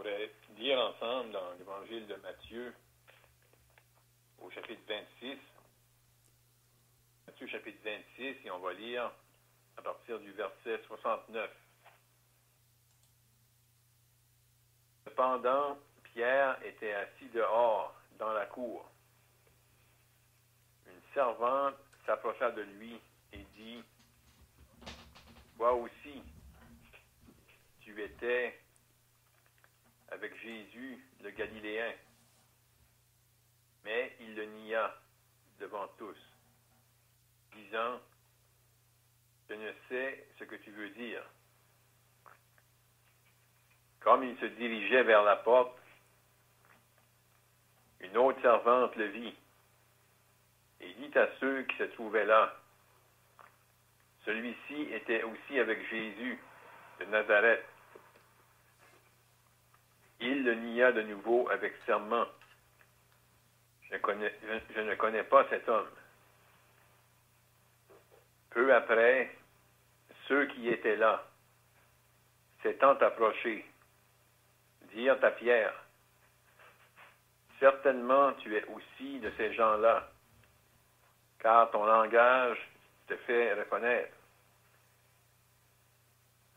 pourrait lire ensemble dans l'Évangile de Matthieu, au chapitre 26. Matthieu, chapitre 26, et on va lire à partir du verset 69. Cependant, Pierre était assis dehors, dans la cour. Une servante s'approcha de lui et dit, « Toi aussi, tu étais avec Jésus, le Galiléen. » Mais il le nia devant tous, disant, « Je ne sais ce que tu veux dire. » Comme il se dirigeait vers la porte, une autre servante le vit et dit à ceux qui se trouvaient là, « Celui-ci était aussi avec Jésus de Nazareth. » Il le nia de nouveau avec serment. « Je ne connais pas cet homme. » Peu après, ceux qui étaient là, s'étant approchés, dirent à Pierre, « Certainement tu es aussi de ces gens-là, car ton langage te fait reconnaître. »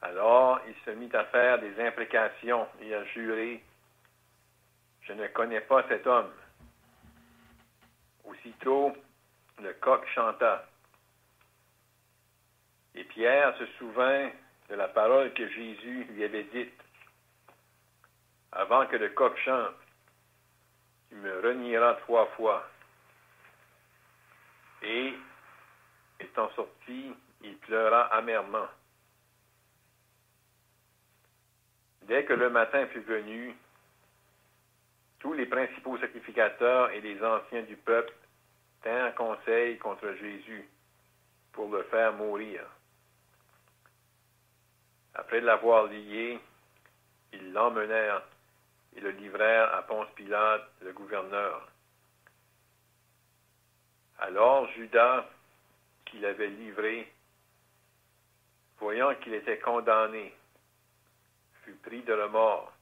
Alors il se mit à faire des imprécations et à jurer, « Je ne connais pas cet homme. » Aussitôt, le coq chanta. Et Pierre se souvint de la parole que Jésus lui avait dite. « Avant que le coq chante, tu me renieras 3 fois. » Et, étant sorti, il pleura amèrement. Dès que le matin fut venu, tous les principaux sacrificateurs et les anciens du peuple tinrent conseil contre Jésus pour le faire mourir. Après l'avoir lié, ils l'emmenèrent et le livrèrent à Ponce Pilate, le gouverneur. Alors Judas, qui l'avait livré, voyant qu'il était condamné, fut pris de remords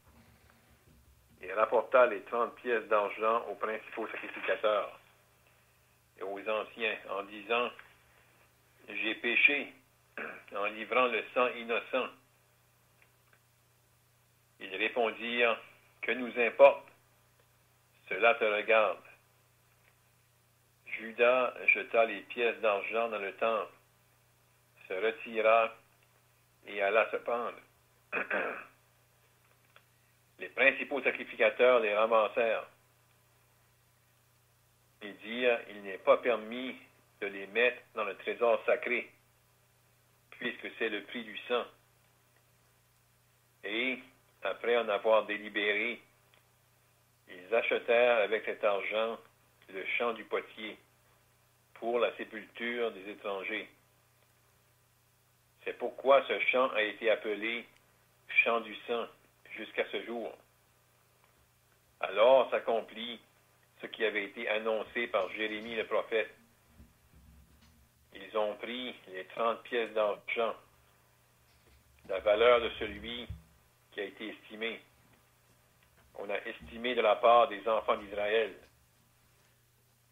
et rapporta les 30 pièces d'argent aux principaux sacrificateurs et aux anciens, en disant, « J'ai péché en livrant le sang innocent. » Ils répondirent, « Que nous importe? Cela te regarde. » Judas jeta les pièces d'argent dans le temple, se retira et alla se pendre. Les principaux sacrificateurs les ramassèrent et dirent, « Il n'est pas permis de les mettre dans le trésor sacré, puisque c'est le prix du sang. » Et, après en avoir délibéré, ils achetèrent avec cet argent le champ du potier pour la sépulture des étrangers. C'est pourquoi ce champ a été appelé champ du sang jusqu'à ce jour. Alors s'accomplit ce qui avait été annoncé par Jérémie le prophète. Ils ont pris les 30 pièces d'argent, la valeur de celui qui a été estimé. On a estimé de la part des enfants d'Israël.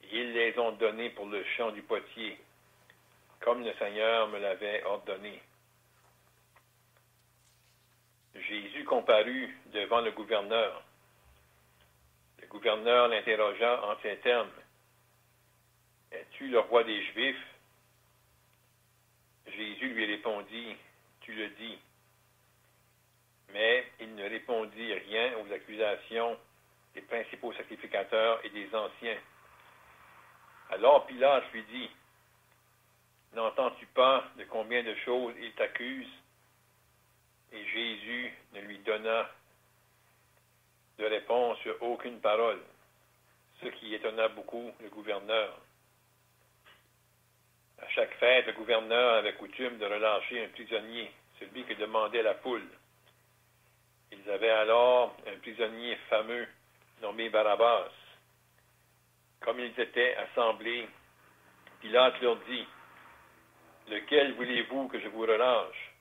Et ils les ont donnés pour le champ du potier, comme le Seigneur me l'avait ordonné. Jésus comparut devant le gouverneur. Le gouverneur l'interrogea en ces termes. « Es-tu le roi des Juifs? » Jésus lui répondit, « Tu le dis. » Mais il ne répondit rien aux accusations des principaux sacrificateurs et des anciens. Alors Pilate lui dit, « N'entends-tu pas de combien de choses il t'accuse? » Et Jésus ne lui donna de réponse sur aucune parole, ce qui étonna beaucoup le gouverneur. À chaque fête, le gouverneur avait coutume de relâcher un prisonnier, celui que demandait la foule. Ils avaient alors un prisonnier fameux nommé Barabbas. Comme ils étaient assemblés, Pilate leur dit, « Lequel voulez-vous que je vous relâche,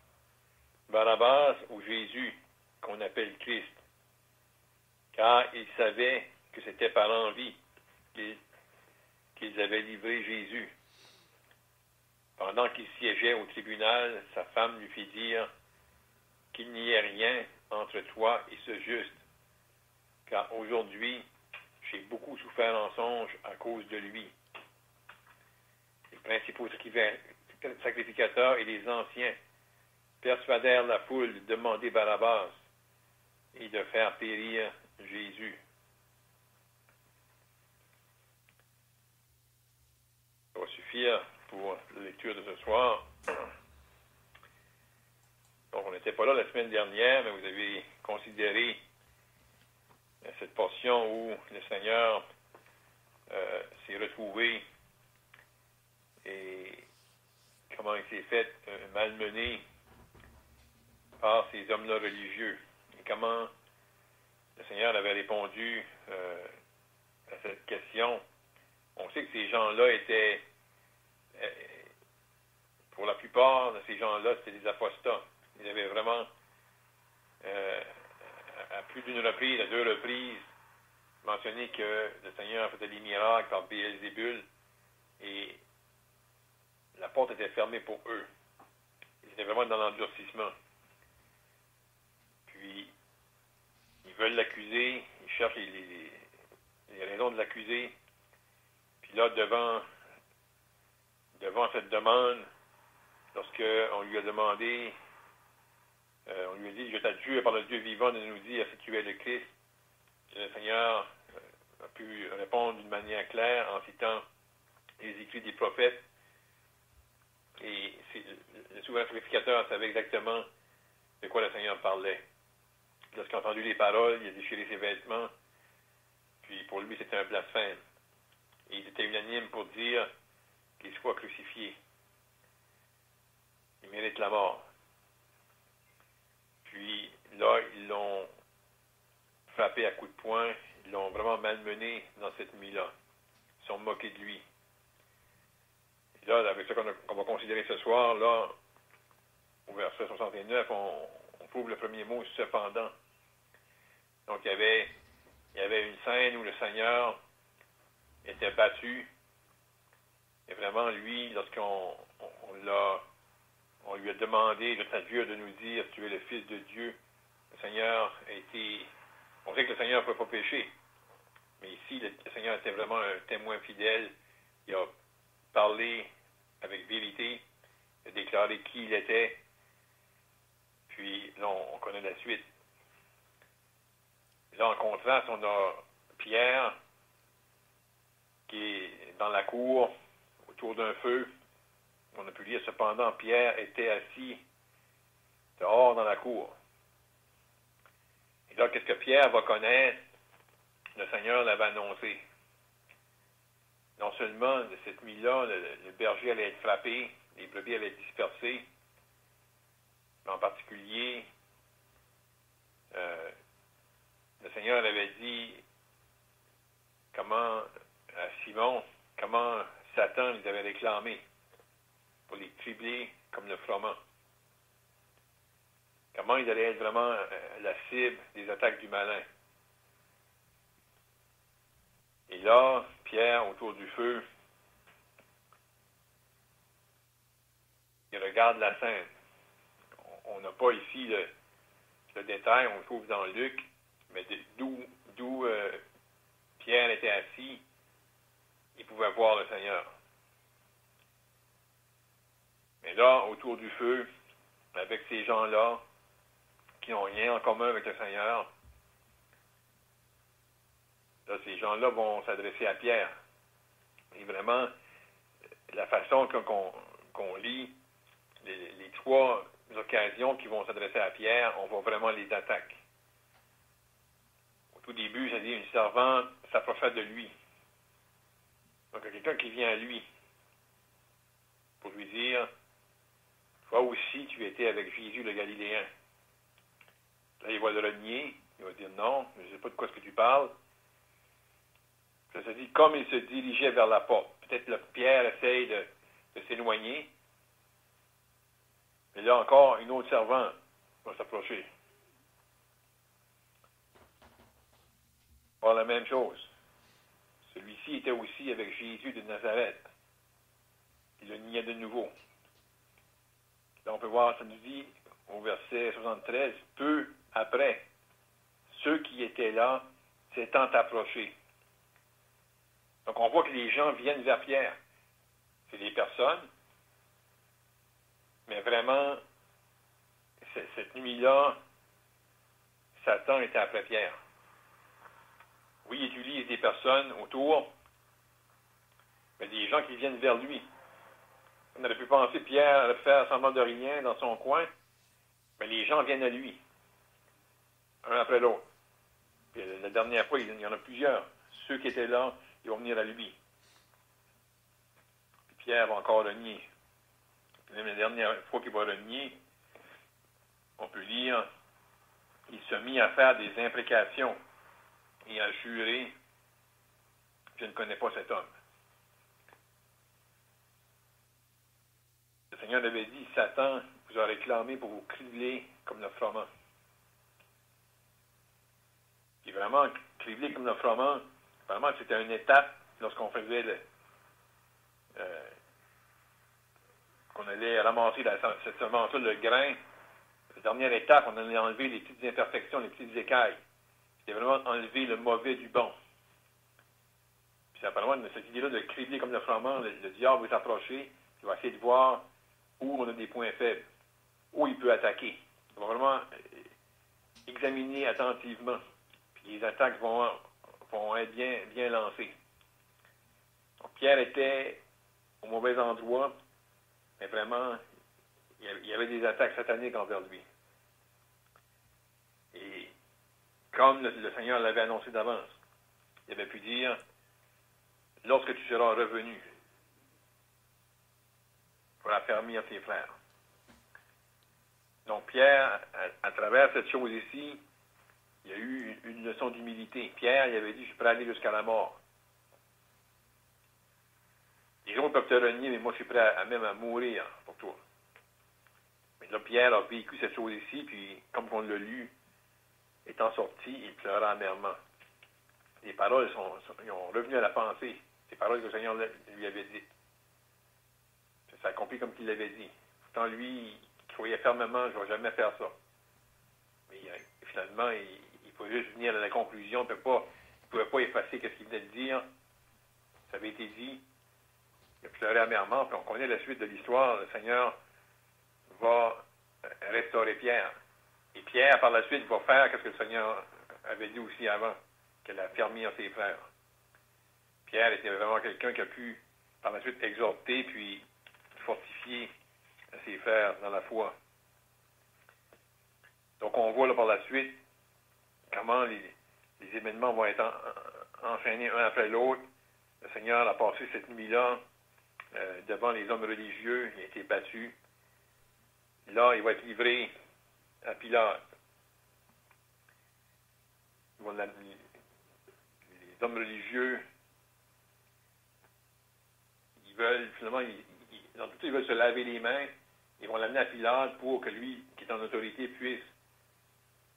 Barabbas ou Jésus, qu'on appelle Christ? » car ils savaient que c'était par envie qu'ils avaient livré Jésus. Pendant qu'il siégeait au tribunal, sa femme lui fit dire qu'il n'y ait rien entre toi et ce juste, car aujourd'hui, j'ai beaucoup souffert en songe à cause de lui. Les principaux sacrificateurs et les anciens persuadèrent la foule de demander Barabbas et de faire périr Jésus. Ça va suffire pour la lecture de ce soir. Donc, on n'était pas là la semaine dernière, mais vous avez considéré cette portion où le Seigneur s'est retrouvé et comment il s'est fait malmener par ces hommes-là religieux et comment le Seigneur avait répondu à cette question. On sait que ces gens-là étaient, pour la plupart de ces gens-là, c'était des apostats. Ils avaient vraiment, à plus d'une reprise, à 2 reprises, mentionné que le Seigneur faisait des miracles par Béelzébul et la porte était fermée pour eux. Ils étaient vraiment dans l'endurcissement. Puis, ils veulent l'accuser, ils cherchent les raisons de l'accuser. Puis là, devant cette demande, lorsqu'on lui a demandé, on lui a dit, je t'adjure par le Dieu vivant de nous dire si tu es le Christ, le Seigneur a pu répondre d'une manière claire en citant les écrits des prophètes. Et le souverain sacrificateur savait exactement de quoi le Seigneur parlait. Lorsqu'il a entendu les paroles, il a déchiré ses vêtements, puis pour lui c'était un blasphème. Et il était unanime pour dire qu'il soit crucifié. Il mérite la mort. Puis là, ils l'ont frappé à coups de poing, ils l'ont vraiment malmené dans cette nuit-là. Ils sont moqués de lui. Et là, avec ce qu'on va considérer ce soir, là, au verset 69, on trouve le premier mot « cependant ». Donc, il y avait une scène où le Seigneur était battu. Et vraiment, lui, lorsqu'on lui a demandé, je t'adjure de nous dire, tu es le Fils de Dieu, le Seigneur a été... On sait que le Seigneur ne peut pas pécher. Mais ici, le Seigneur était vraiment un témoin fidèle. Il a parlé avec vérité. Il a déclaré qui il était. Puis, là, on connaît la suite. Là, en contraste, on a Pierre qui est dans la cour, autour d'un feu. On a pu lire, cependant, Pierre était assis dehors dans la cour. Et là, qu'est-ce que Pierre va connaître? Le Seigneur l'avait annoncé. Non seulement, de cette nuit-là, le berger allait être frappé, les brebis allaient être dispersées, mais en particulier, le Seigneur avait dit à Simon, comment Satan les avait réclamés pour les tribler comme le froment. Comment ils allaient être vraiment la cible des attaques du malin. Et là, Pierre, autour du feu, il regarde la scène. On n'a pas ici le détail, on le trouve dans Luc, mais d'où Pierre était assis, il pouvait voir le Seigneur. Mais là, autour du feu, avec ces gens-là, qui n'ont rien en commun avec le Seigneur, là, ces gens-là vont s'adresser à Pierre. Et vraiment, la façon qu'on lit les 3 occasions qui vont s'adresser à Pierre, on voit vraiment les attaques. Au tout début, ça dit une servante s'approcha de lui. Donc, il y a quelqu'un qui vient à lui pour lui dire, toi aussi, tu étais avec Jésus le Galiléen. Là, il va le renier. Il va dire, non, je ne sais pas de quoi est-ce que tu parles. Ça se dit, comme il se dirigeait vers la porte. Peut-être que Pierre essaye de s'éloigner. Mais là encore, une autre servante va s'approcher. Pas la même chose. Celui-ci était aussi avec Jésus de Nazareth. Il le niait de nouveau. Là, on peut voir, ça nous dit au verset 73, peu après, ceux qui étaient là s'étant approchés. Donc, on voit que les gens viennent vers Pierre. C'est des personnes, mais vraiment, cette nuit-là, Satan était après Pierre. Oui, il utilise des personnes autour, mais des gens qui viennent vers lui. On aurait pu penser que Pierre allait faire semblant de rien dans son coin, mais les gens viennent à lui, un après l'autre. Puis la dernière fois, il y en a plusieurs. Ceux qui étaient là, ils vont venir à lui. Puis Pierre va encore le nier. Même la dernière fois qu'il va le nier, on peut lire, il se mit à faire des imprécations et à jurer, je ne connais pas cet homme. Le Seigneur avait dit, Satan vous a réclamé pour vous cribler comme le froment. Et vraiment, cribler comme le froment, vraiment, c'était une étape lorsqu'on faisait qu'on allait ramasser cette semence-là, le grain. La dernière étape, on allait enlever les petites imperfections, les petites écailles. C'était vraiment enlever le mauvais du bon. Puis c'est apparemment cette idée-là de cribler comme le froment, le diable va s'approcher, il va essayer de voir où on a des points faibles, où il peut attaquer. Il va vraiment examiner attentivement. Puis les attaques vont être bien lancées. Donc, Pierre était au mauvais endroit, mais vraiment, il y avait des attaques sataniques envers lui. Et comme le Seigneur l'avait annoncé d'avance, il avait pu dire, lorsque tu seras revenu, pour affermir tes frères. Donc Pierre, à travers cette chose ici, il y a eu une leçon d'humilité. Pierre, il avait dit, je suis prêt à aller jusqu'à la mort. Les autres peuvent te renier, mais moi je suis prêt même à mourir pour toi. Mais là, Pierre a vécu cette chose ici, puis comme on l'a lu, étant sorti, il pleura amèrement. Les paroles ils ont revenu à la pensée. Ces paroles que le Seigneur lui avait dites. Ça s'accomplit comme il l'avait dit. Pourtant, lui, il croyait fermement, je ne vais jamais faire ça. Mais finalement, il faut juste venir à la conclusion. Il ne pouvait pas effacer ce qu'il venait de dire. Ça avait été dit. Il a pleuré amèrement. Puis on connaît la suite de l'histoire. Le Seigneur va restaurer Pierre. Et Pierre, par la suite, va faire ce que le Seigneur avait dit aussi avant, qu'elle a affermi ses frères. Pierre était vraiment quelqu'un qui a pu, par la suite, exhorter, puis fortifier ses frères dans la foi. Donc, on voit là par la suite comment les événements vont être enchaînés un après l'autre. Le Seigneur a passé cette nuit-là devant les hommes religieux. Il a été battu. Là, il va être livré à Pilate. Les hommes religieux, ils veulent, finalement, dans tout, ils veulent se laver les mains. Ils vont l'amener à Pilate pour que lui, qui est en autorité, puisse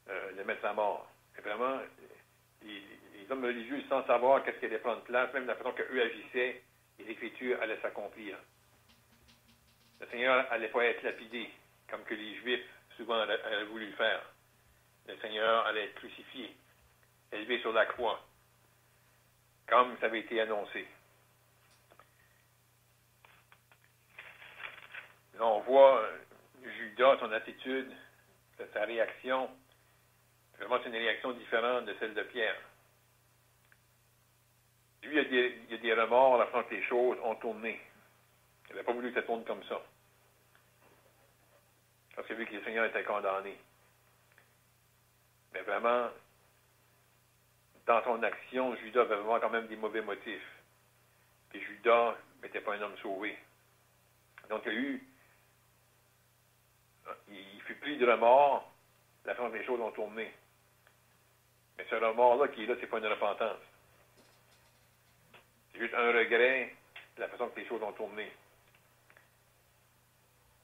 le mettre à mort. Et vraiment, les hommes religieux, sans savoir qu'est-ce qui allait prendre place, même la façon qu'eux agissaient, les Écritures allaient s'accomplir. Le Seigneur n'allait pas être lapidé, comme que les Juifs souvent auraient voulu le faire. Le Seigneur allait être crucifié, élevé sur la croix, comme ça avait été annoncé. Là, on voit Judas, son attitude, sa réaction. Vraiment, c'est une réaction différente de celle de Pierre. Lui, il y a des remords après que les choses ont tourné. Il n'avait pas voulu que ça tourne comme ça. Parce qu'il a vu que le Seigneur était condamné. Mais vraiment, dans son action, Judas avait vraiment quand même des mauvais motifs. Et Judas n'était pas un homme sauvé. Donc, il fut pris de remords, la façon que les choses ont tourné. Mais ce remords-là qui est là, c'est pas une repentance. C'est juste un regret de la façon que les choses ont tourné.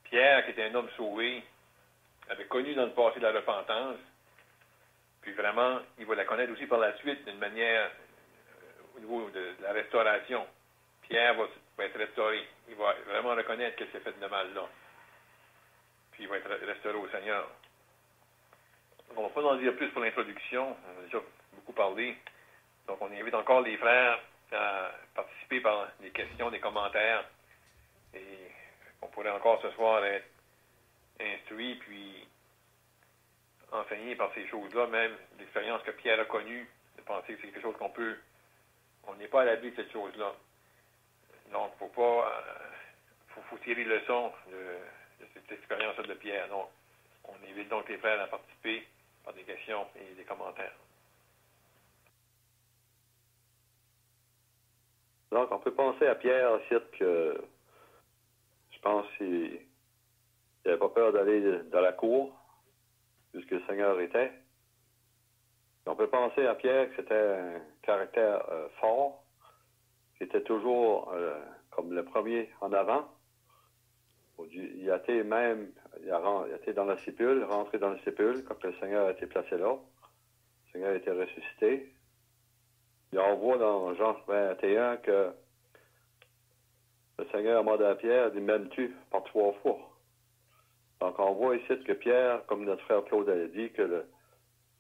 Pierre, qui était un homme sauvé, avait connu dans le passé la repentance, puis vraiment, il va la connaître aussi par la suite d'une manière au niveau de la restauration. Pierre va être restauré. Il va vraiment reconnaître qu'est-ce qu'il a fait de mal là. Puis il va être restauré au Seigneur. Donc, on ne va pas en dire plus pour l'introduction. On a déjà beaucoup parlé. Donc, on invite encore les frères à participer par des questions, des commentaires. Et on pourrait encore ce soir être instruit puis enseigné par ces choses-là, même l'expérience que Pierre a connue, de penser que c'est quelque chose on n'est pas à l'abri de cette chose-là. Donc, faut tirer leçon de cette expérience-là de Pierre. Donc, on invite donc les frères à participer par des questions et des commentaires. Donc, on peut penser à Pierre ici que je pense qu'il n'avait pas peur d'aller dans la cour, puisque le Seigneur était. On peut penser à Pierre que c'était un caractère fort, qui était toujours comme le premier en avant. Il a été dans la sépule, rentré dans la sépule quand le Seigneur a été placé là. Le Seigneur a été ressuscité. Et on voit dans Jean 21 que le Seigneur a demandé à Pierre, dit, m'aimes-tu par 3 fois? Donc on voit ici que Pierre, comme notre frère Claude a dit, que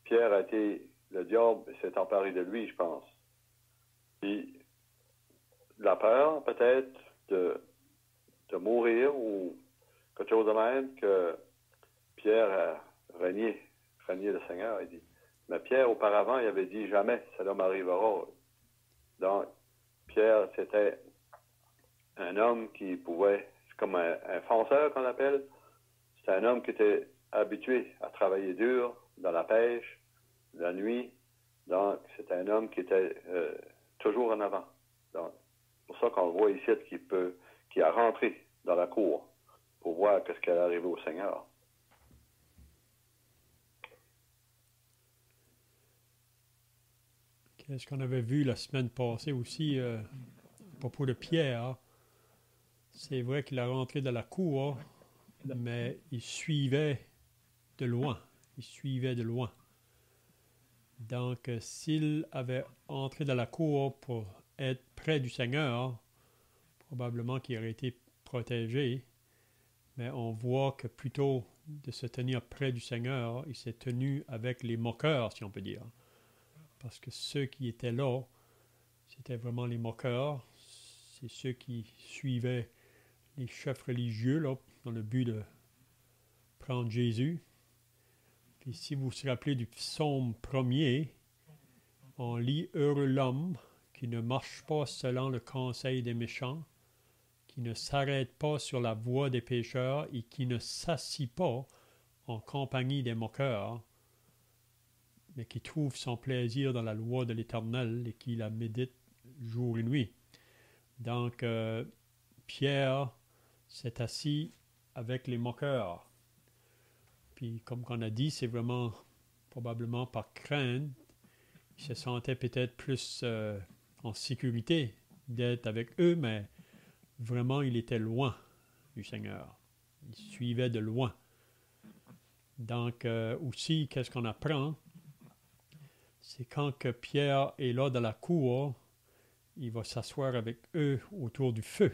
Pierre a été, le diable s'est emparé de lui, je pense. Puis la peur, peut-être, de mourir ou quelque chose de même, que Pierre a renié le Seigneur, il dit. Mais Pierre, auparavant, il avait dit, jamais cela m'arrivera. Donc, Pierre, c'était un homme qui pouvait, c'est comme un fonceur qu'on appelle, c'est un homme qui était habitué à travailler dur dans la pêche, la nuit. Donc, c'est un homme qui était toujours en avant. Donc, c'est pour ça qu'on voit ici qui a rentré dans la cour pour voir ce qui allait arriver au Seigneur. Qu'est-ce qu'on avait vu la semaine passée aussi à propos de Pierre? C'est vrai qu'il a rentré dans la cour, mais il suivait de loin. Donc, s'il avait entré dans la cour pour être près du Seigneur, probablement qu'il aurait été protégé. Mais on voit que plutôt de se tenir près du Seigneur, il s'est tenu avec les moqueurs, si on peut dire. Parce que ceux qui étaient là, c'était vraiment les moqueurs. C'est ceux qui suivaient les chefs religieux là, dans le but de prendre Jésus. Puis si vous vous rappelez du psaume 1er, on lit « Heureux l'homme qui ne marche pas selon le conseil des méchants, qui ne s'arrête pas sur la voie des pécheurs et qui ne s'assit pas en compagnie des moqueurs, mais qui trouve son plaisir dans la loi de l'Éternel et qui la médite jour et nuit. » Donc, Pierre s'est assis avec les moqueurs. Puis, comme on a dit, c'est vraiment probablement par crainte. Il se sentait peut-être plus en sécurité d'être avec eux, mais vraiment, il était loin du Seigneur. Il suivait de loin. Donc, aussi, qu'est-ce qu'on apprend? C'est quand que Pierre est là dans la cour, il va s'asseoir avec eux autour du feu.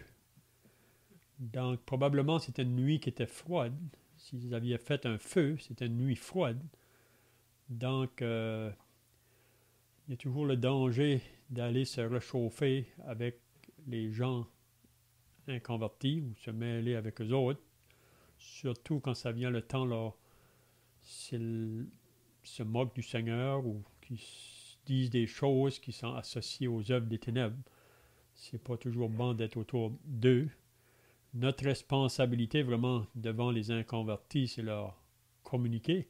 Donc, probablement, c'était une nuit qui était froide. S'ils avaient fait un feu, c'était une nuit froide. Donc, il y a toujours le danger d'aller se réchauffer avec les gens inconvertis ou se mêler avec eux autres. Surtout quand ça vient le temps, là, s'ils se moquent du Seigneur ou qu'ils disent des choses qui sont associées aux œuvres des ténèbres. C'est pas toujours bon d'être autour d'eux. Notre responsabilité vraiment devant les inconvertis, c'est leur communiquer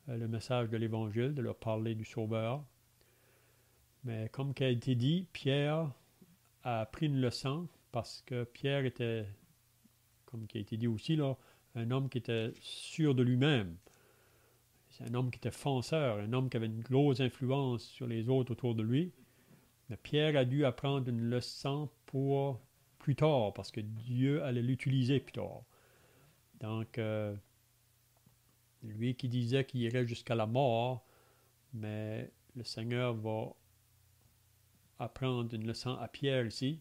le message de l'Évangile, de leur parler du Sauveur. Mais comme qui a été dit, Pierre a appris une leçon parce que Pierre était, comme qui a été dit aussi, là, un homme qui était sûr de lui-même. C'est un homme qui était fonceur, un homme qui avait une grosse influence sur les autres autour de lui. Mais Pierre a dû apprendre une leçon pour plus tard, parce que Dieu allait l'utiliser plus tard. Donc, lui qui disait qu'il irait jusqu'à la mort, Mais le Seigneur va apprendre une leçon à Pierre ici.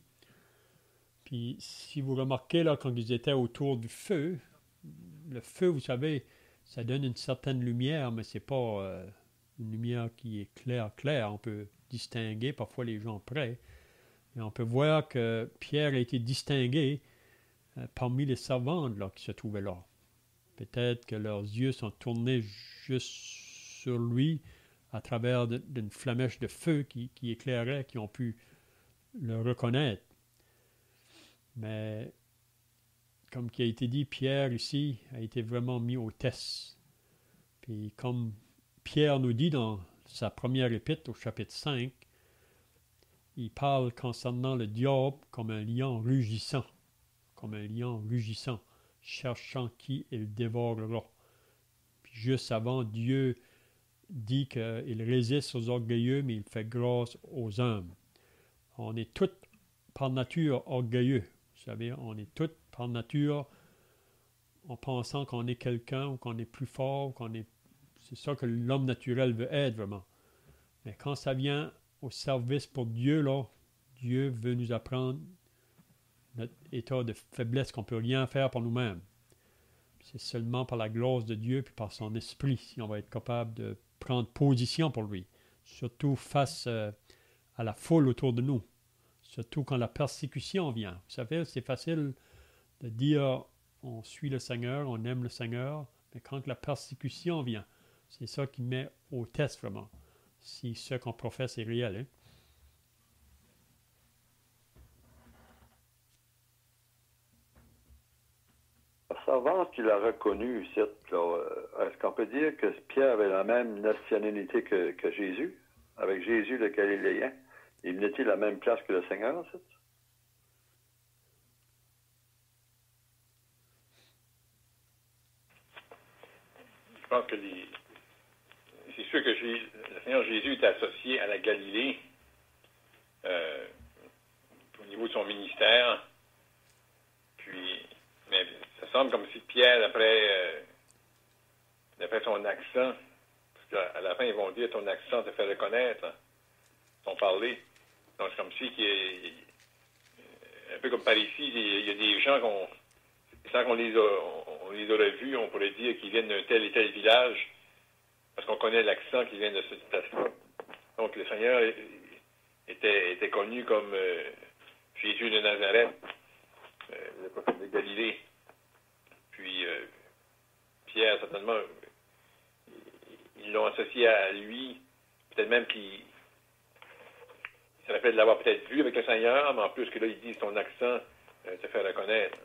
Puis si vous remarquez là, quand ils étaient autour du feu, le feu, vous savez, ça donne une certaine lumière, mais c'est pas une lumière qui est claire. On peut distinguer parfois les gens près. Et on peut voir que Pierre a été distingué parmi les servantes là, qui se trouvaient là. Peut-être que leurs yeux sont tournés juste sur lui à travers d'une flamèche de feu qui éclairait, qui ont pu le reconnaître. Mais, comme qui a été dit, Pierre ici a été vraiment mis au test. Puis comme Pierre nous dit dans sa première épître au chapitre 5, il parle concernant le diable comme un lion rugissant, cherchant qui il dévorera. Puis juste avant, Dieu dit qu'il résiste aux orgueilleux, mais il fait grâce aux humbles. On est tous par nature orgueilleux. Vous savez, on est tous par nature en pensant qu'on est quelqu'un ou qu'on est plus fort, c'est ça que l'homme naturel veut être vraiment. Mais quand ça vient au service pour Dieu, là, Dieu veut nous apprendre notre état de faiblesse, qu'on ne peut rien faire pour nous-mêmes. C'est seulement par la grâce de Dieu puis par son esprit si on va être capable de prendre position pour lui, surtout face à la foule autour de nous, surtout quand la persécution vient. Vous savez, c'est facile de dire on suit le Seigneur, on aime le Seigneur, mais quand la persécution vient, c'est ça qui met au test vraiment, si ce qu'on professe est réel. Hein? La servante qu'il a reconnue ici, est-ce qu'on peut dire que Pierre avait la même nationalité que Jésus, avec Jésus le Galiléen? Il venait-il à la même place que le Seigneur, ça? Je pense que c'est sûr que le Seigneur Jésus est associé à la Galilée au niveau de son ministère. Puis, mais ça semble comme si Pierre, d'après son accent, parce qu'à la fin, ils vont dire ton accent te fait reconnaître, hein, ton parler. Donc, c'est comme si, un peu comme par ici, il y a des gens sans qu'on les aurait vus, on pourrait dire qu'ils viennent d'un tel et tel village, parce qu'on connaît l'accent qui vient de cette place-là. Donc, le Seigneur était connu comme Jésus de Nazareth, le prophète de Galilée. Puis, Pierre, certainement, ils l'ont associé à lui, peut-être même qu'il se rappelle de l'avoir peut-être vu avec le Seigneur, mais en plus que là, il dit son accent te fait reconnaître.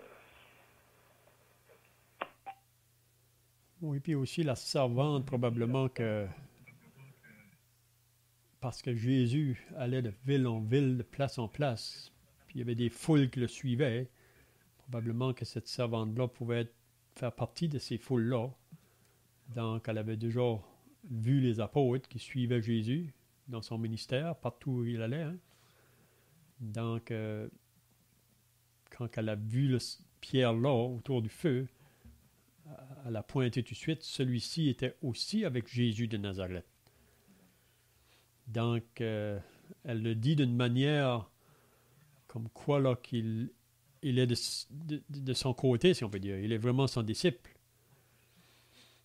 Oui, puis aussi la servante, probablement que parce que Jésus allait de ville en ville, de place en place, puis il y avait des foules qui le suivaient, probablement que cette servante-là pouvait faire partie de ces foules-là. Donc, elle avait déjà vu les apôtres qui suivaient Jésus dans son ministère, partout où il allait. Hein. Donc, quand elle a vu Pierre là, autour du feu, elle a pointé tout de suite, celui-ci était aussi avec Jésus de Nazareth. Donc, elle le dit d'une manière comme quoi là qu'il est de son côté, si on peut dire. Il est vraiment son disciple.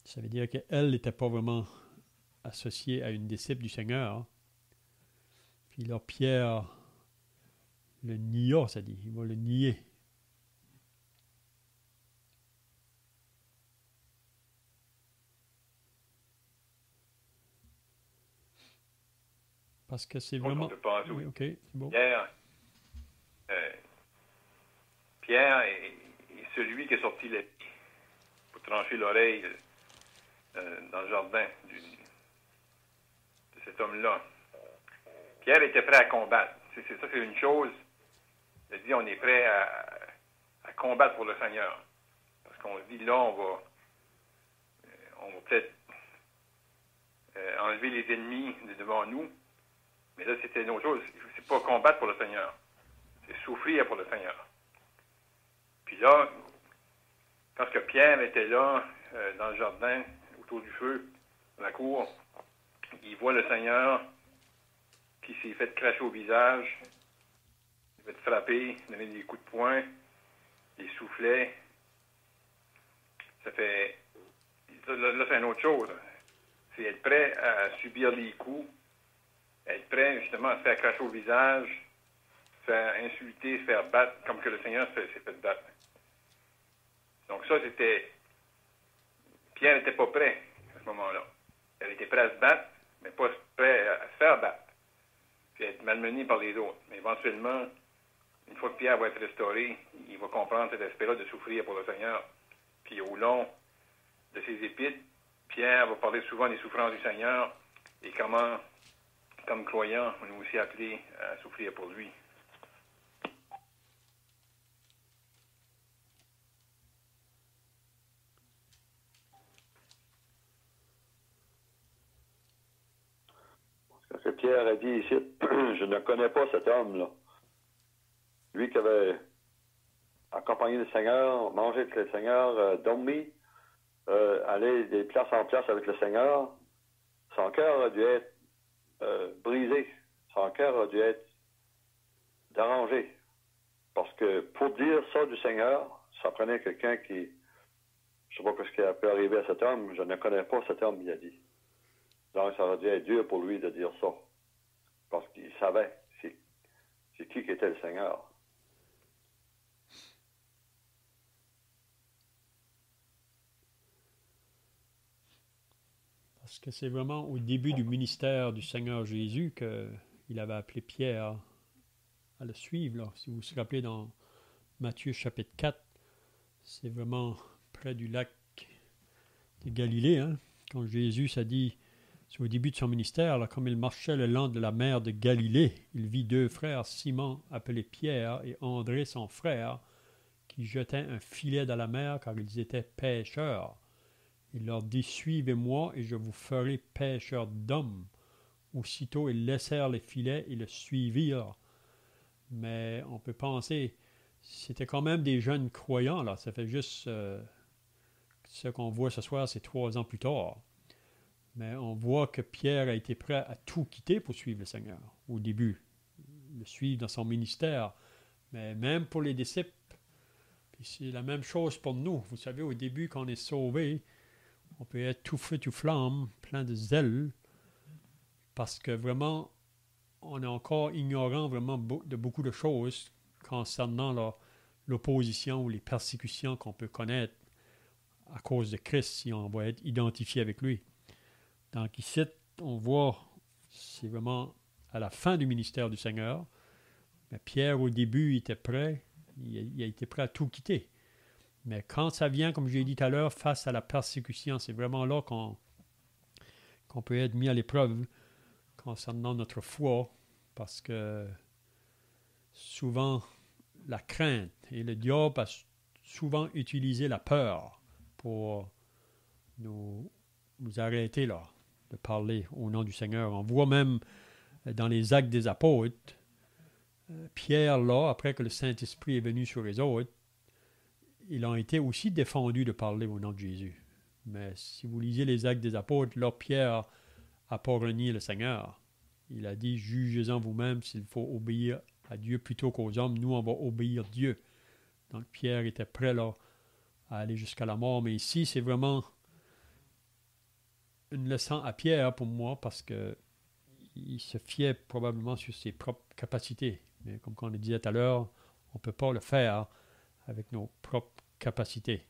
Ça veut dire qu'elle n'était pas vraiment associée à une disciple du Seigneur. Puis là, Pierre le nia, ça dit. Il va le nier. Parce que c'est vraiment... On peut penser, oui. OK, c'est bon. Pierre est celui qui est sorti l'épée pour trancher l'oreille dans le jardin de cet homme-là. Pierre était prêt à combattre. C'est ça, c'est une chose. Il dit, on est prêt à combattre pour le Seigneur. Parce qu'on se dit, là, on va peut-être enlever les ennemis de devant nous. Mais là, c'était une autre chose. C'est pas combattre pour le Seigneur. C'est souffrir pour le Seigneur. Puis là, quand Pierre était là, dans le jardin, autour du feu, dans la cour, il voit le Seigneur qui s'est fait cracher au visage, il va te frapper, donner des coups de poing, des soufflets. Ça fait... Là, c'est une autre chose. C'est être prêt à subir les coups, être prêt justement à se faire cracher au visage, se faire insulter, se faire battre, comme que le Seigneur s'est fait battre. Donc ça, c'était... Pierre n'était pas prêt à ce moment-là. Il était prêt à se battre, mais pas prêt à se faire battre, puis à être malmené par les autres. Mais éventuellement, une fois que Pierre va être restauré, il va comprendre cet aspect-là de souffrir pour le Seigneur. Puis au long de ses épîtres, Pierre va parler souvent des souffrances du Seigneur et comment, comme croyants, on est aussi appelés à souffrir pour lui. Parce que Pierre a dit ici, je ne connais pas cet homme-là. Lui qui avait accompagné le Seigneur, mangé avec le Seigneur, dormi, aller de place en place avec le Seigneur, son cœur a dû être brisé. Son cœur a dû être dérangé. Parce que pour dire ça du Seigneur, ça prenait quelqu'un qui... Je ne sais pas ce qui a pu arriver à cet homme. Je ne connais pas cet homme, il a dit. Donc, ça aurait dû être dur pour lui de dire ça. Parce qu'il savait c'est qui était le Seigneur. Parce que c'est vraiment au début du ministère du Seigneur Jésus qu'il avait appelé Pierre à le suivre. Là. Si vous vous rappelez dans Matthieu chapitre 4, c'est vraiment près du lac de Galilée. Hein? Quand Jésus s'est dit, c'est au début de son ministère, là, comme il marchait le long de la mer de Galilée, il vit deux frères, Simon appelé Pierre et André son frère, qui jetaient un filet dans la mer car ils étaient pêcheurs. Il leur dit, suivez-moi et je vous ferai pêcheurs d'hommes. Aussitôt, ils laissèrent les filets et le suivirent. Mais on peut penser, c'était quand même des jeunes croyants, là. Ça fait juste ce qu'on voit ce soir, c'est 3 ans plus tard. Mais on voit que Pierre a été prêt à tout quitter pour suivre le Seigneur, au début. Le suivre dans son ministère. Mais même pour les disciples, puis c'est la même chose pour nous. Vous savez, au début, quand on est sauvé, on peut être tout feu, tout flamme, plein de zèle, parce que vraiment, on est encore ignorant vraiment de beaucoup de choses concernant l'opposition ou les persécutions qu'on peut connaître à cause de Christ si on va être identifié avec lui. Donc ici, on voit, c'est vraiment à la fin du ministère du Seigneur, mais Pierre au début, il était prêt, il a été prêt à tout quitter. Mais quand ça vient, comme j'ai dit tout à l'heure, face à la persécution, c'est vraiment là qu'on peut être mis à l'épreuve concernant notre foi, parce que souvent, la crainte, et le diable a souvent utilisé la peur pour nous arrêter là, de parler au nom du Seigneur. On voit même dans les Actes des Apôtres, Pierre, là, après que le Saint-Esprit est venu sur les autres, ils ont été aussi défendus de parler au nom de Jésus. Mais si vous lisez les Actes des Apôtres, là, Pierre n'a pas renié le Seigneur. Il a dit, jugez-en vous-même s'il faut obéir à Dieu plutôt qu'aux hommes. Nous, on va obéir Dieu. Donc, Pierre était prêt là, à aller jusqu'à la mort. Mais ici, c'est vraiment une leçon à Pierre pour moi parce que il se fiait probablement sur ses propres capacités. Mais comme on le disait tout à l'heure, on ne peut pas le faire avec nos propres capacités.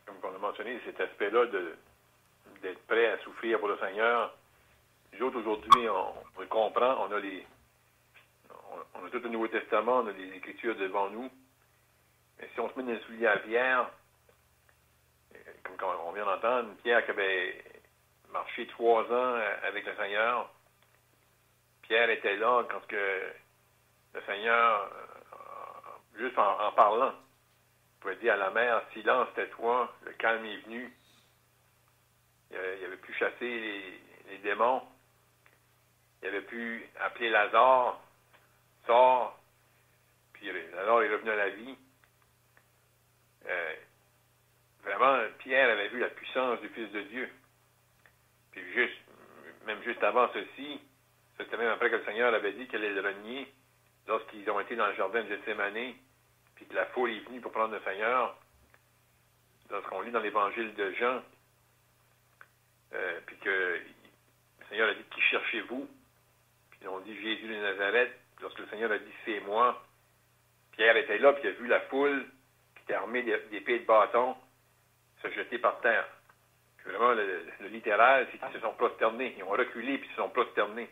Comme on a mentionné, cet aspect-là d'être prêt à souffrir pour le Seigneur, nous autres, aujourd'hui, on le comprend, on a tout le Nouveau Testament, on a les Écritures devant nous, mais si on se met dans les souliers à Pierre, comme on vient d'entendre, Pierre qui avait marché 3 ans avec le Seigneur, Pierre était là quand le Seigneur, juste en parlant, pouvait dire à la mer, silence, tais-toi, le calme est venu. Il avait pu chasser les démons. Il avait pu appeler Lazare, sort, puis Lazare est revenu à la vie. puissance du Fils de Dieu. Puis même juste avant ceci, c'était même après que le Seigneur avait dit qu'elle allait le renier, lorsqu'ils ont été dans le jardin de Gethsémani, puis que la foule est venue pour prendre le Seigneur. Lorsqu'on lit dans l'Évangile de Jean, puis que le Seigneur a dit, qui cherchez-vous? Puis on dit Jésus de Nazareth. Lorsque le Seigneur a dit, c'est moi, Pierre était là, puis il a vu la foule qui était armée d'épées et de bâtons se jeter par terre. Puis vraiment, le littéral, c'est qu'ils se sont prosternés. Ils ont reculé, puis ils se sont prosternés.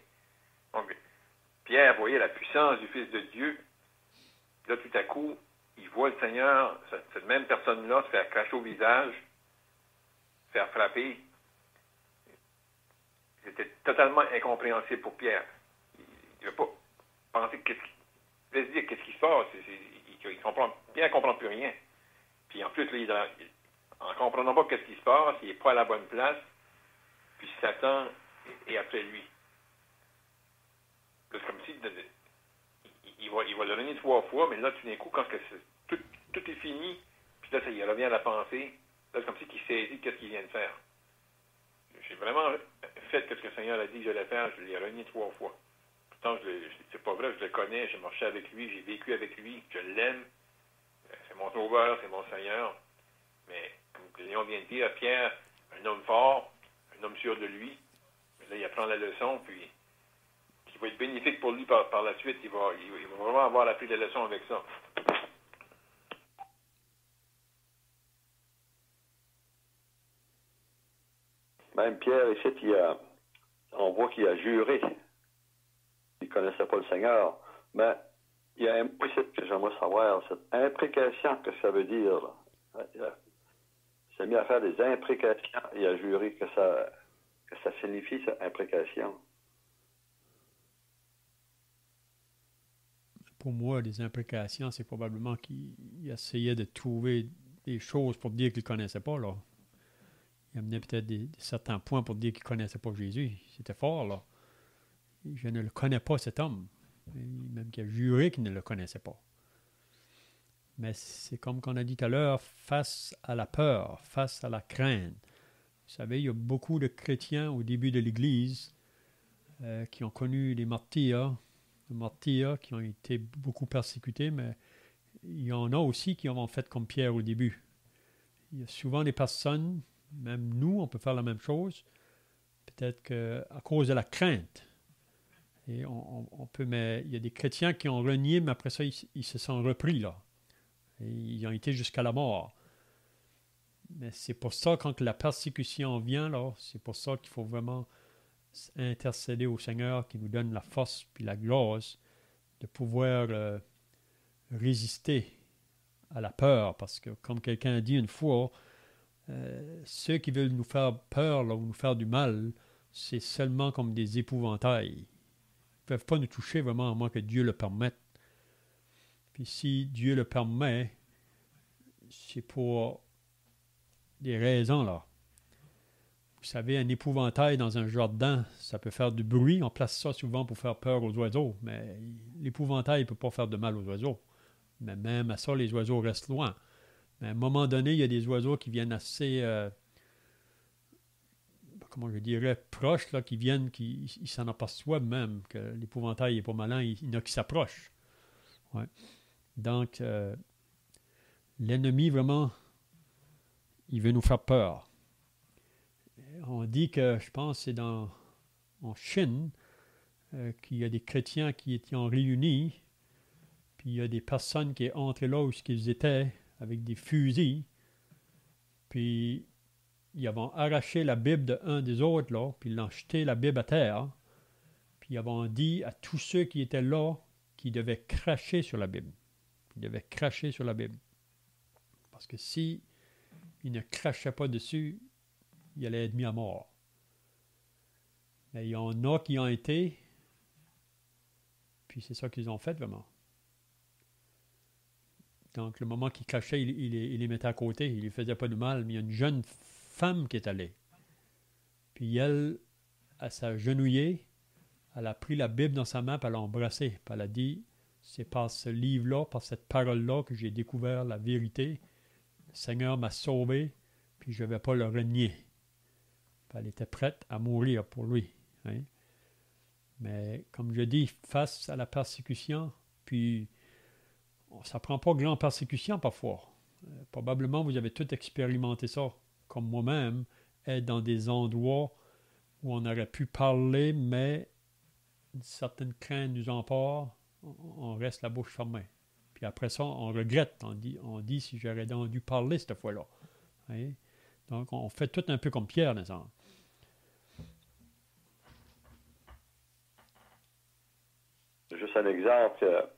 Donc, Pierre voyait la puissance du Fils de Dieu. Là, tout à coup, il voit le Seigneur, cette même personne-là, se faire cracher au visage, se faire frapper. C'était totalement incompréhensible pour Pierre. Il ne va pas penser qu'est-ce qui se passe. Pierre ne comprend plus rien. Puis en plus, là, en ne comprenant pas qu'est-ce qui se passe, il n'est pas à la bonne place, puis Satan est après lui. C'est comme si il va le renier 3 fois, mais là, tout d'un coup, quand tout est fini, puis là, ça y revient à la pensée, là, c'est comme si il saisit qu'est-ce qu'il vient de faire. J'ai vraiment fait ce que le Seigneur a dit que j'allais faire, je l'ai renié 3 fois. Pourtant, c'est pas vrai, je le connais, j'ai marché avec lui, j'ai vécu avec lui, je l'aime, c'est mon sauveur, c'est mon Seigneur. Mais, comme Léon vient de dire, Pierre, un homme fort, un homme sûr de lui, mais là, il apprend la leçon, puis qui va être bénéfique pour lui par la suite. Il va vraiment avoir appris la leçon avec ça. Même Pierre, ici, on voit qu'il a juré. Il ne connaissait pas le Seigneur. Mais il y a un mot ici que j'aimerais savoir, cette imprécation, que ça veut dire. Là. Il s'est mis à faire des imprécations. Il a juré que ça signifie, cette imprécation. Pour moi, les imprécations, c'est probablement qu'il essayait de trouver des choses pour dire qu'il ne connaissait pas, là. Il amenait peut-être certains points pour dire qu'il ne connaissait pas Jésus. C'était fort, là. Je ne le connais pas, cet homme. Même qu'il a juré qu'il ne le connaissait pas. Mais c'est comme qu'on a dit tout à l'heure, face à la peur, face à la crainte. Vous savez, il y a beaucoup de chrétiens au début de l'Église qui ont connu les martyrs, qui ont été beaucoup persécutés, mais il y en a aussi qui ont fait comme Pierre au début. Il y a souvent des personnes, même nous, on peut faire la même chose, peut-être qu'à cause de la crainte. Et mais il y a des chrétiens qui ont renié, mais après ça, ils se sont repris, là. Et ils ont été jusqu'à la mort. Mais c'est pour ça, quand la persécution vient, là, c'est pour ça qu'il faut vraiment intercéder au Seigneur qui nous donne la force puis la gloire de pouvoir résister à la peur. Parce que, comme quelqu'un a dit une fois, ceux qui veulent nous faire peur là, ou nous faire du mal, c'est seulement comme des épouvantails. Ils ne peuvent pas nous toucher vraiment à moins que Dieu le permette. Puis si Dieu le permet, c'est pour des raisons, là. Vous savez, un épouvantail dans un jardin, ça peut faire du bruit. On place ça souvent pour faire peur aux oiseaux. Mais l'épouvantail ne peut pas faire de mal aux oiseaux. Mais même à ça, les oiseaux restent loin. Mais à un moment donné, il y a des oiseaux qui viennent assez, comment je dirais, proches, là, qui viennent, ils s'en aperçoivent même que l'épouvantail n'est pas malin, il y en a qui s'approchent. Ouais. Donc, l'ennemi, vraiment, il veut nous faire peur. On dit que, je pense, c'est en Chine qu'il y a des chrétiens qui étaient réunis, puis il y a des personnes qui sont entrées là où ils étaient avec des fusils, puis ils avaient arraché la Bible d'un des autres, là, puis ils ont jeté la Bible à terre, puis ils avaient dit à tous ceux qui étaient là qu'ils devaient cracher sur la Bible. Ils devaient cracher sur la Bible. Parce que si ils ne crachaient pas dessus, il allait être mis à mort. Mais il y en a qui ont été, puis c'est ça qu'ils ont fait vraiment. Donc, le moment qu'ils crachaient, il les mettait à côté, il ne les faisait pas de mal, mais il y a une jeune femme qui est allée. Puis elle s'est agenouillée, elle a pris la Bible dans sa main, puis elle l'a embrassée, puis elle a dit, c'est par ce livre-là, par cette parole-là que j'ai découvert la vérité. Le Seigneur m'a sauvé, puis puis je ne vais pas le renier. Elle était prête à mourir pour lui. Hein? Mais comme je dis, face à la persécution, puis ça ne prend pas grande persécution parfois. Probablement, vous avez tout expérimenté ça, comme moi-même, être dans des endroits où on aurait pu parler, mais certaines craintes nous emportent, on reste la bouche fermée. Puis après ça, on regrette, on dit si j'aurais dû parler cette fois-là. Hein? Donc, on fait tout un peu comme Pierre, dans ça. Juste un exemple,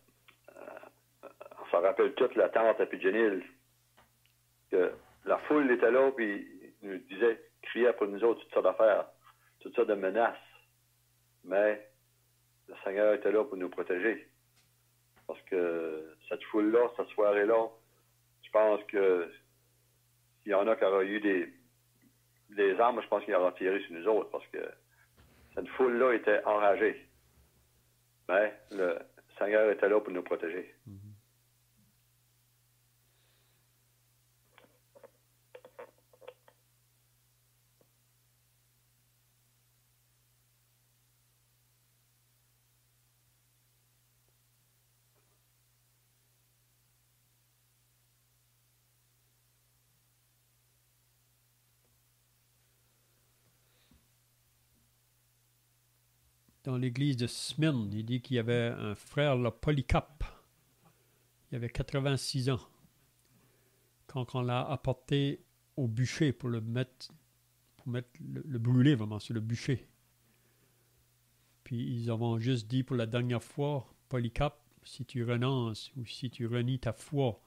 on s'en rappelle toute la tente à Pigeonhill, que la foule était là, puis il nous disait, criait pour nous autres toutes sortes d'affaires, toutes sortes de menaces. Mais le Seigneur était là pour nous protéger. Parce que cette foule-là, cette soirée-là, je pense que s'il y en a qui auraient eu des armes, je pense qu'ils auraient tiré sur nous autres, parce que cette foule-là était enragée. Mais le Seigneur était là pour nous protéger. Dans l'église de Smyrne, il dit qu'il y avait un frère, le Polycarpe. Il avait 86 ans. Quand on l'a apporté au bûcher pour mettre le brûler vraiment sur le bûcher. Puis ils ont juste dit pour la dernière fois, Polycarpe, si tu renonces ou si tu renies ta foi,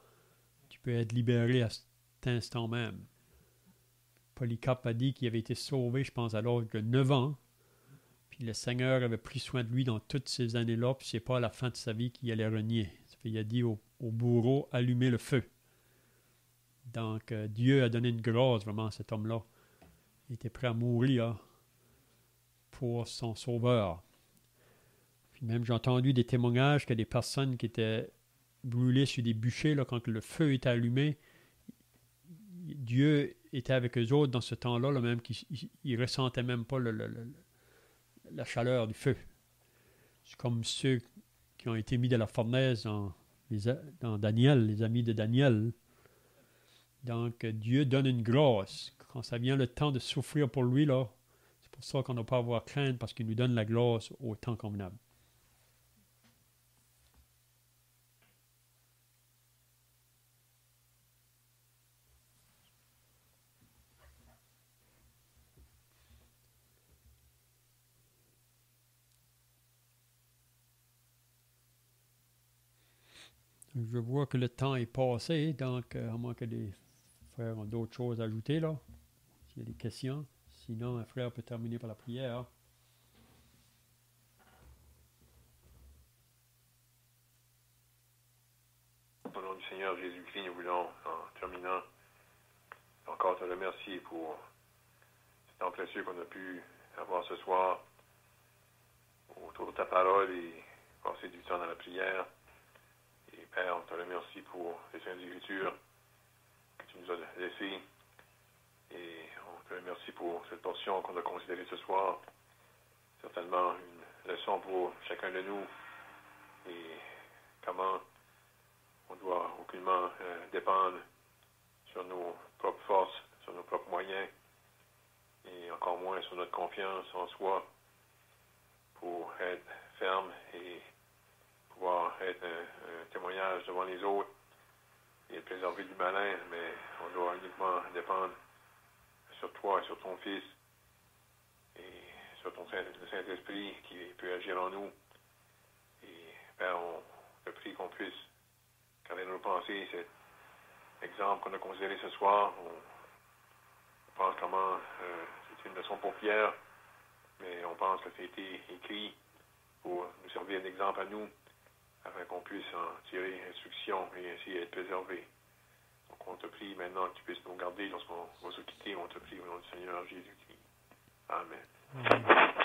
tu peux être libéré à cet instant même. Polycarpe a dit qu'il avait été sauvé, je pense, à l'âge de 9 ans. Puis le Seigneur avait pris soin de lui dans toutes ces années-là, puis c'est pas à la fin de sa vie qu'il allait renier. Il a dit au bourreau, allumez le feu. Donc Dieu a donné une grâce vraiment à cet homme-là. Il était prêt à mourir pour son sauveur. Puis même j'ai entendu des témoignages que des personnes qui étaient brûlées sur des bûchers, là, quand le feu était allumé, Dieu était avec eux autres dans ce temps-là, là, même qu'ils ne ressentaient même pas la chaleur du feu. C'est comme ceux qui ont été mis dans la fournaise dans Daniel, les amis de Daniel. Donc, Dieu donne une grâce. Quand ça vient le temps de souffrir pour lui, là, c'est pour ça qu'on n'a pas à avoir crainte, parce qu'il nous donne la grâce au temps convenable. Je vois que le temps est passé, donc à moins que les frères ont d'autres choses à ajouter, là, s'il y a des questions. Sinon, un frère peut terminer par la prière. Au nom du Seigneur Jésus-Christ, nous voulons, en terminant, encore te remercier pour ce temps précieux qu'on a pu avoir ce soir autour de ta parole et passer du temps dans la prière. Et Père, on te remercie pour les saintes écritures que tu nous as laissées. Et on te remercie pour cette portion qu'on a considérée ce soir. Certainement une leçon pour chacun de nous. Et comment on doit aucunement dépendre sur nos propres forces, sur nos propres moyens, et encore moins sur notre confiance en soi pour être ferme et pouvoir être un témoignage devant les autres et être préservé du malin, mais on doit uniquement dépendre sur toi et sur ton Fils et sur le Saint-Esprit qui peut agir en nous. Et Père, on te prie qu'on puisse garder nos pensées, cet exemple qu'on a considéré ce soir. On pense comment c'est une leçon pour Pierre, mais on pense que ça a été écrit pour nous servir d'exemple à nous, afin qu'on puisse en tirer instruction et ainsi être préservé. Donc on te prie maintenant que tu puisses nous garder lorsqu'on va se quitter. On te prie au nom du Seigneur Jésus-Christ. Amen.